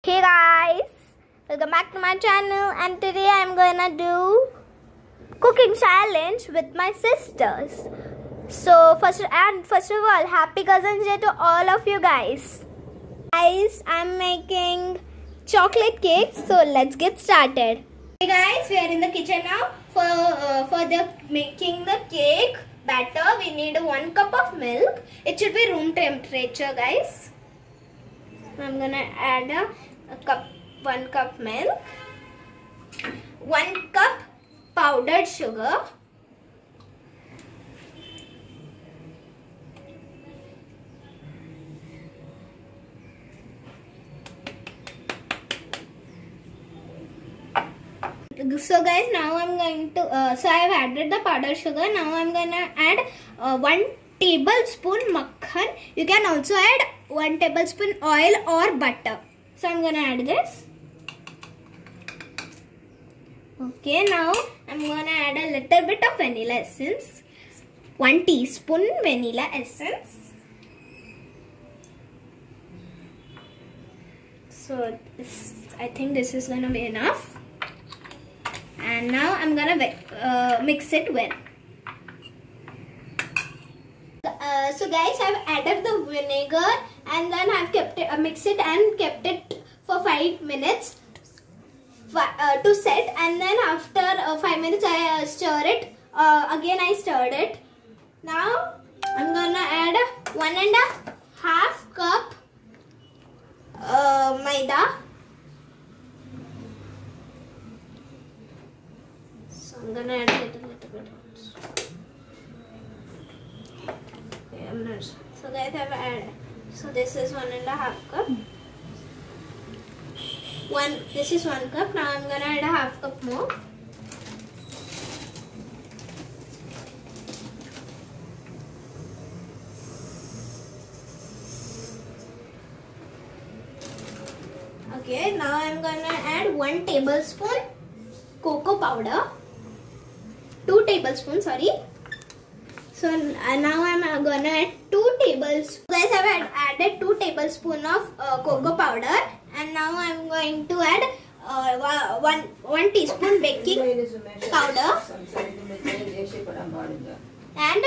Hey guys, welcome back to my channel, and today I'm gonna do cooking challenge with my sisters. So first of all, happy Cousins Day to all of you guys. Guys, I'm making chocolate cakes, so let's get started. Hey guys, we are in the kitchen now. For making the cake batter, we need 1 cup of milk. It should be room temperature, guys. I'm gonna add a 1 cup milk, 1 cup powdered sugar, so guys, now I'm going to so I've added the powdered sugar. Now I'm gonna add 1 tablespoon makhan. You can also add 1 tablespoon oil or butter. So I'm gonna add this. Okay, now I'm gonna add a little bit of vanilla essence. 1 teaspoon vanilla essence. So I think this is gonna be enough. And now I'm gonna mix it well. So guys, I've added the vinegar and then I've kept it, mixed it and kept it for 5 minutes to set, and then after 5 minutes I stir it. Again I stirred it. Now I'm gonna add 1.5 cup maida. So I'm gonna add a little bit. So guys, I've added. So this is 1.5 cup. This is 1 cup. Now I'm gonna add a 1/2 cup more. Okay, now I'm gonna add 1 tablespoon cocoa powder. 2 tablespoons, sorry. So now I'm gonna add 2 tablespoons. Guys, I've added 2 tablespoons of cocoa powder, and now I'm going to add 1 teaspoon baking powder and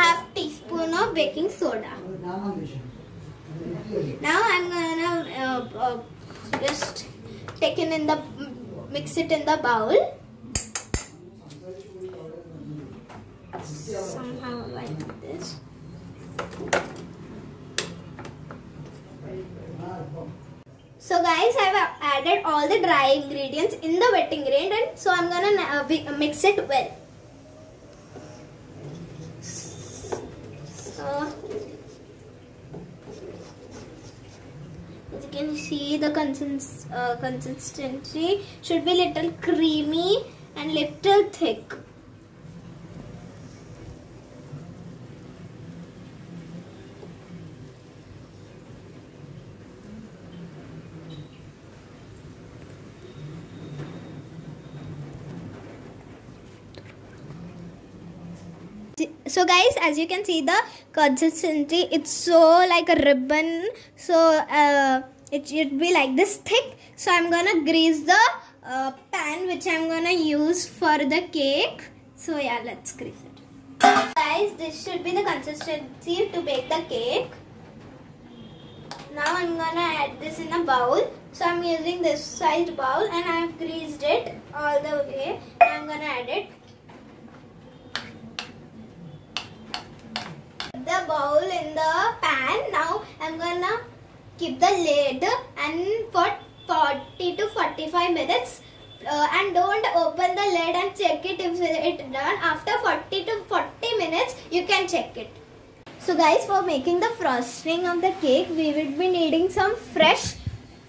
1/2 teaspoon of baking soda. Now I'm gonna just mix it in the bowl. Somehow like this. So guys, I've added all the dry ingredients in the wet ingredient, so I'm gonna mix it well. So as you can see, the consistency should be little creamy and little thick. So guys, as you can see, the consistency, it's so like a ribbon. So it should be like this thick. So I'm gonna grease the pan which I'm gonna use for the cake. So yeah, let's grease it. Guys, this should be the consistency to bake the cake. Now I'm gonna add this in a bowl. So I'm using this sized bowl and I've greased it all the way. I'm gonna add it. The bowl in the pan. Now I'm gonna keep the lid and for 40 to 45 minutes and don't open the lid and check it if it's done. After 40 to 40 minutes you can check it. So guys, for making the frosting of the cake, we will be needing some fresh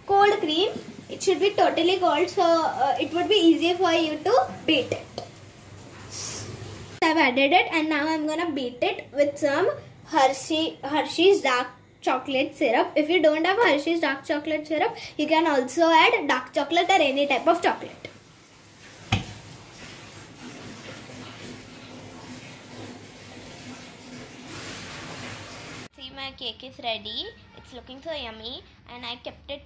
cold cream. It should be totally cold, so it would be easier for you to beat it. I've added it, and now I'm gonna beat it with some Hershey's dark chocolate syrup. If you don't have Hershey's dark chocolate syrup, you can also add dark chocolate or any type of chocolate. See, my cake is ready. it's looking so yummy, and I kept it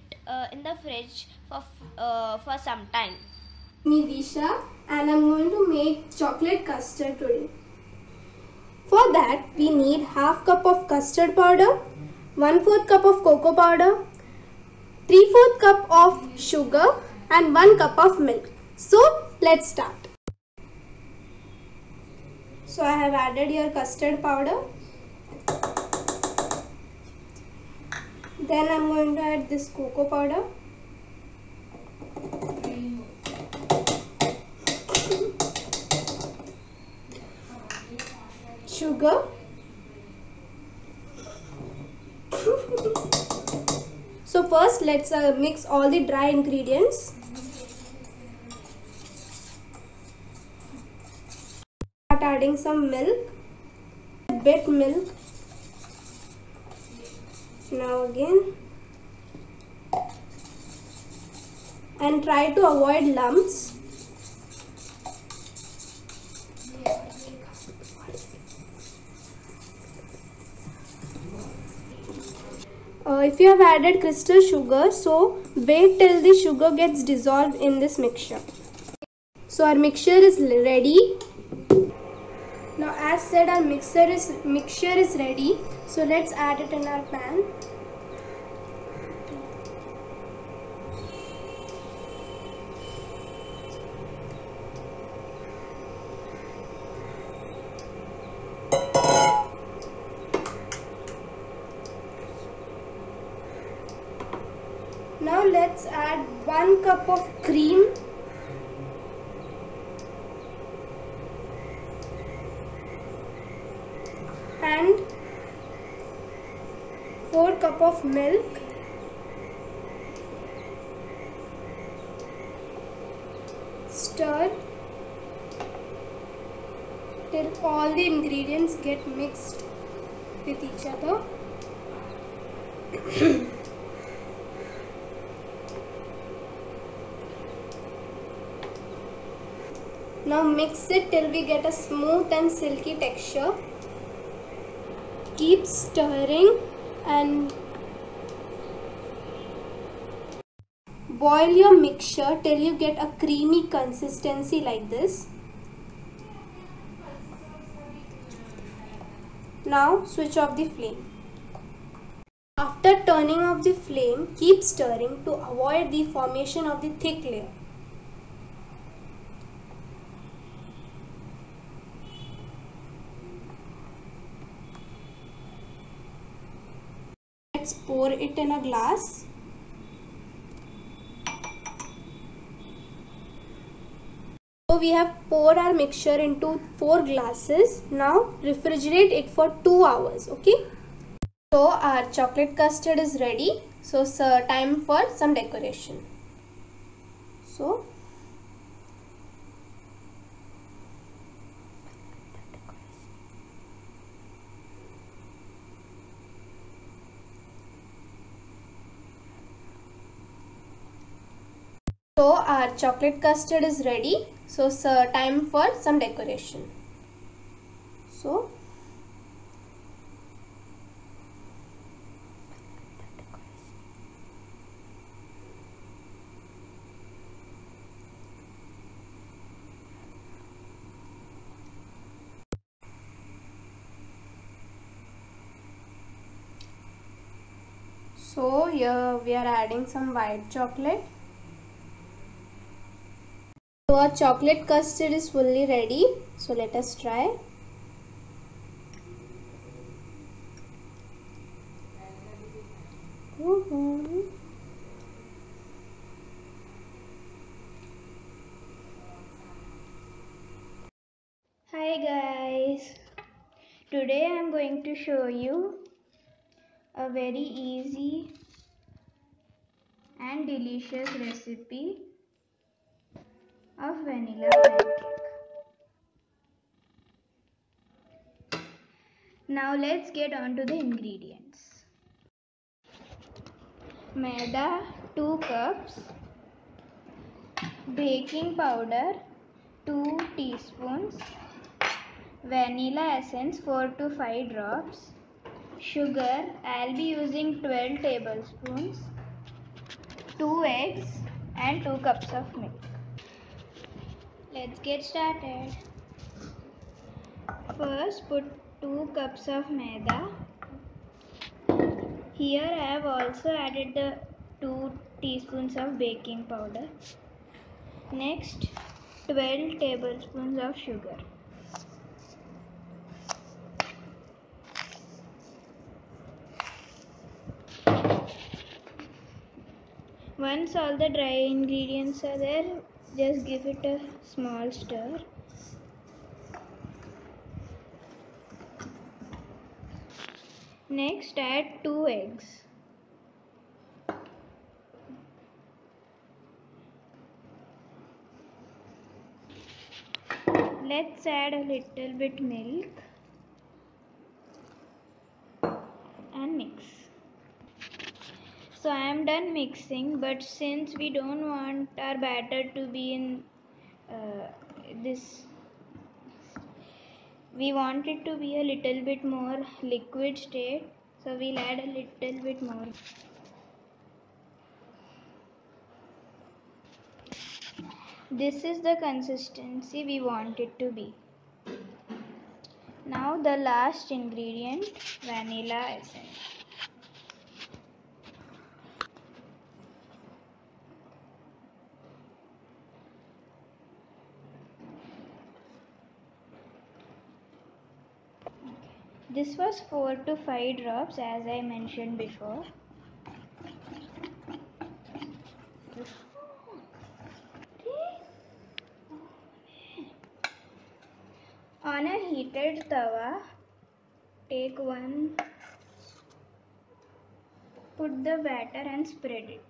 in the fridge for some time. Me Disha, and I'm going to make chocolate custard today. For that we need half cup of custard powder, 1/4 cup of cocoa powder, 3/4 cup of sugar and 1 cup of milk. So let's start. So I have added your custard powder. Then I'm going to add this cocoa powder. Sugar. So first let's mix all the dry ingredients. Start adding some milk. Bit milk. Now again. And try to avoid lumps. If you have added crystal sugar, so wait till the sugar gets dissolved in this mixture. So our mixture is ready. Now as said, our mixture is ready. So let's add it in our pan. Now let's add 1 cup of cream. And 4 cup of milk. Stir till all the ingredients get mixed with each other. Now mix it till we get a smooth and silky texture. Keep stirring and boil your mixture till you get a creamy consistency like this. Now switch off the flame. After turning off the flame, keep stirring to avoid the formation of the thick layer. Let's pour it in a glass. So we have poured our mixture into 4 glasses. Now refrigerate it for 2 hours. Okay. So our chocolate custard is ready. So time for some decoration. So our chocolate custard is ready. So time for some decoration. So here we are adding some white chocolate. So our chocolate custard is fully ready. So let us try. Hi guys, today I am going to show you a very easy and delicious recipe of vanilla pancake. Now let's get on to the ingredients. Maida 2 cups, baking powder 2 teaspoons, vanilla essence 4 to 5 drops, sugar, I'll be using 12 tablespoons, 2 eggs and 2 cups of milk. Let's get started. First put 2 cups of maida. Here I have also added the 2 teaspoons of baking powder. Next 12 tablespoons of sugar. Once all the dry ingredients are there, just give it a small stir. Next add 2 eggs. Let's add a little bit milk and mix. So I am done mixing, but since we don't want our batter to be in we want it to be a little bit more liquid state, so we'll add a little bit more. This is the consistency we want it to be. Now the last ingredient, vanilla essence. This was 4 to 5 drops as I mentioned before. On a heated tawa, take one, put the batter and spread it.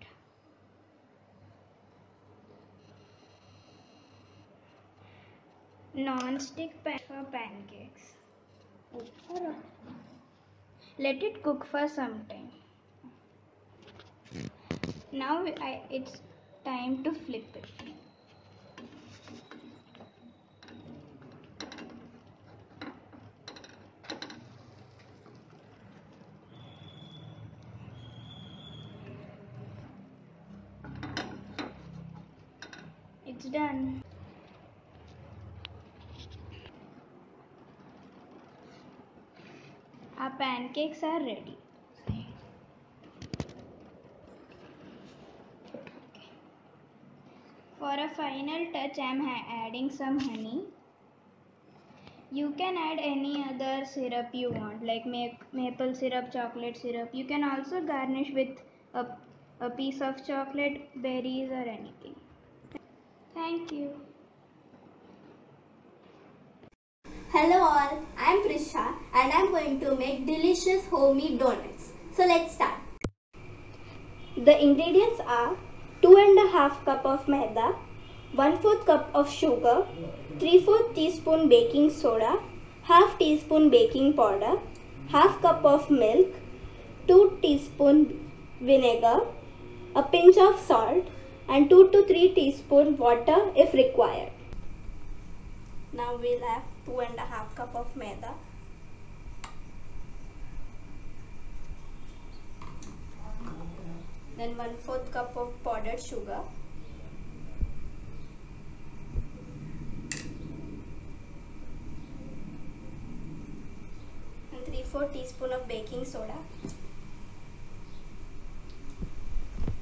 Non-stick pan for pancakes. Let it cook for some time. Now it's time to flip it. It's done. Our pancakes are ready. For a final touch, I am adding some honey. You can add any other syrup you want, like maple syrup, chocolate syrup. You can also garnish with a piece of chocolate, berries or anything. Thank you. Hello all, I am Prisha and I am going to make delicious homemade donuts. So let's start. The ingredients are 2.5 cup of maida, 1/4 cup of sugar, 3/4 teaspoon baking soda, half teaspoon baking powder, half cup of milk, 2 teaspoon vinegar, a pinch of salt and 2 to 3 teaspoon water if required. Now we'll have 2.5 cup of maida, then 1/4 cup of powdered sugar, and 3/4 teaspoon of baking soda,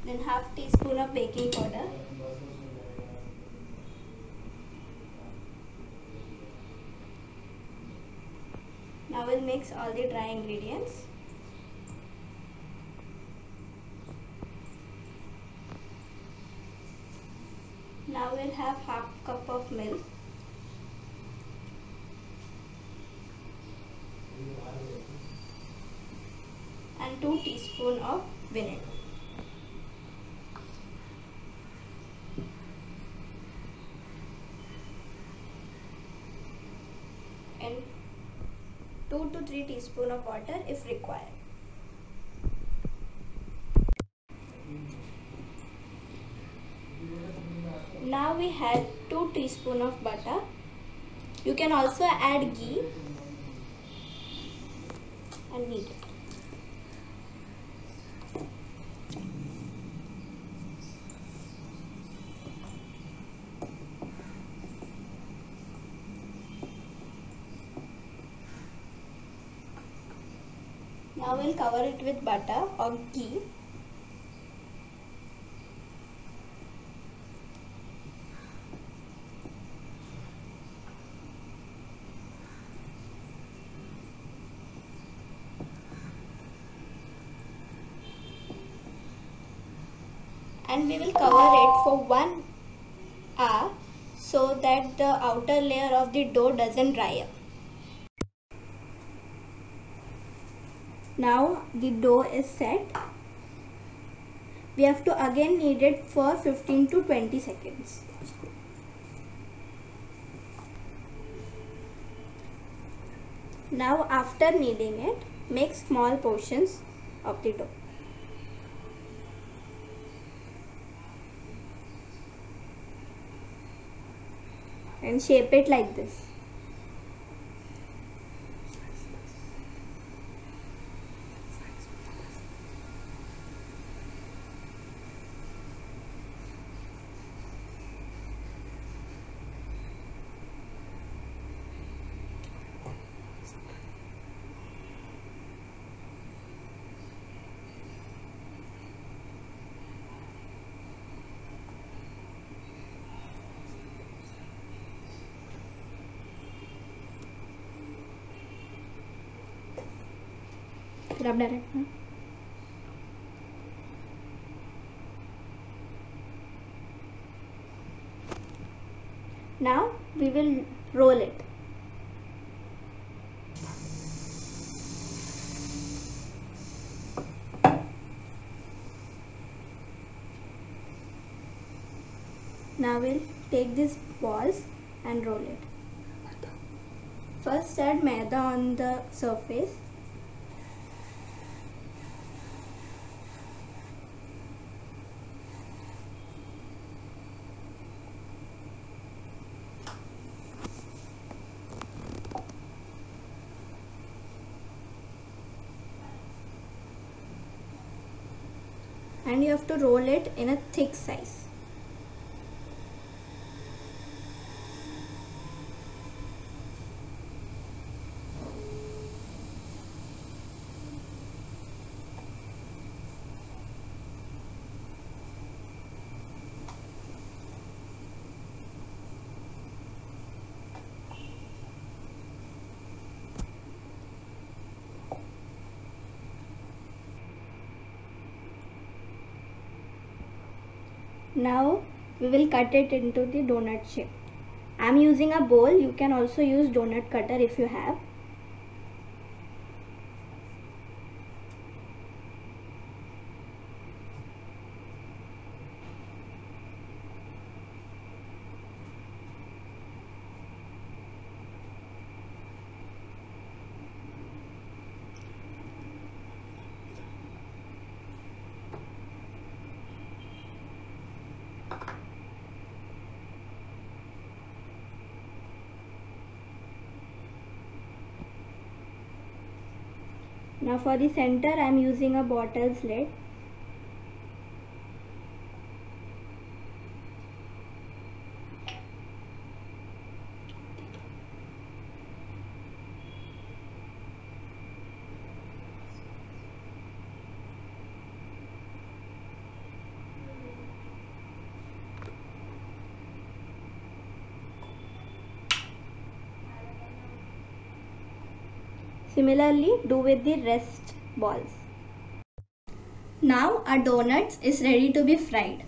then half teaspoon of baking powder, now we'll mix all the dry ingredients. Now we'll have half cup of milk, and 2 teaspoon of vinegar. And 2 to 3 teaspoon of water if required. Now we had 2 teaspoon of butter. You can also add ghee and knead it. Now we'll cover it with butter or ghee. And we will cover it for 1 hour so that the outer layer of the dough doesn't dry up. Now the dough is set. We have to again knead it for 15 to 20 seconds. Now after kneading it, make small portions of the dough. And shape it like this. Rub direct. Now we will roll it. Now we'll take these balls and roll it. First add maida on the surface. And you have to roll it in a thick size. Now we will cut it into the donut shape. I am using a bowl. You can also use donut cutter if you have. Now for the center I am using a bottle's lid. Similarly, do with the rest balls. Now our donuts is ready to be fried.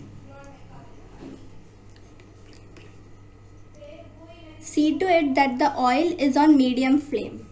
See to it that the oil is on medium flame.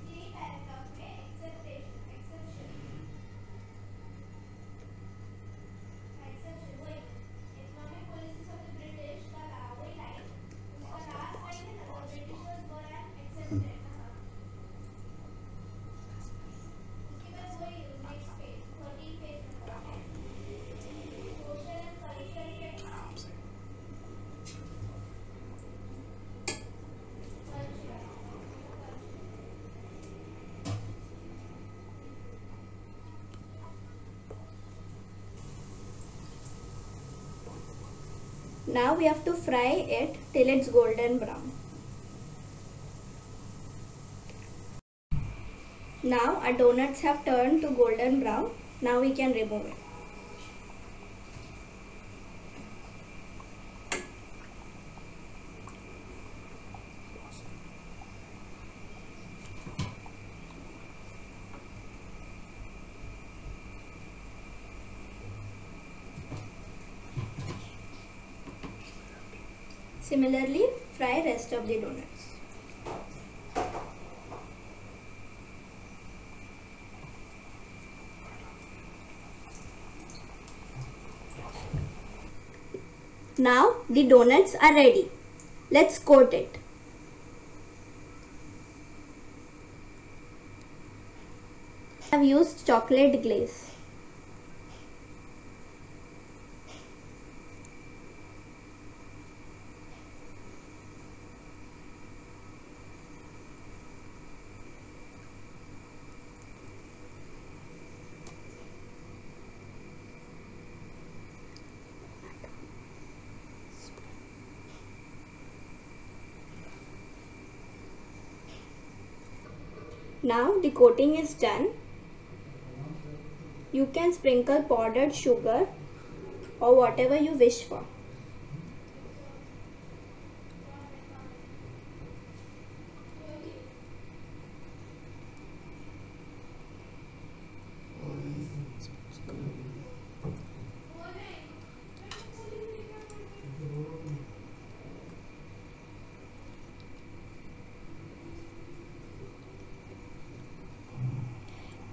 Now we have to fry it till it's golden brown. Now our donuts have turned to golden brown. Now we can remove it. Similarly, fry rest of the donuts. Now the donuts are ready. Let's coat it. I have used chocolate glaze. Now the coating is done. You can sprinkle powdered sugar or whatever you wish for.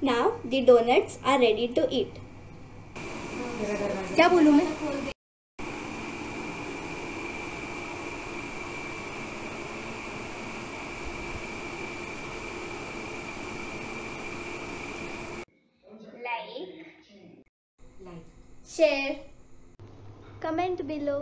Now the donuts are ready to eat. क्या बोलूं मैं? Like, share, comment below.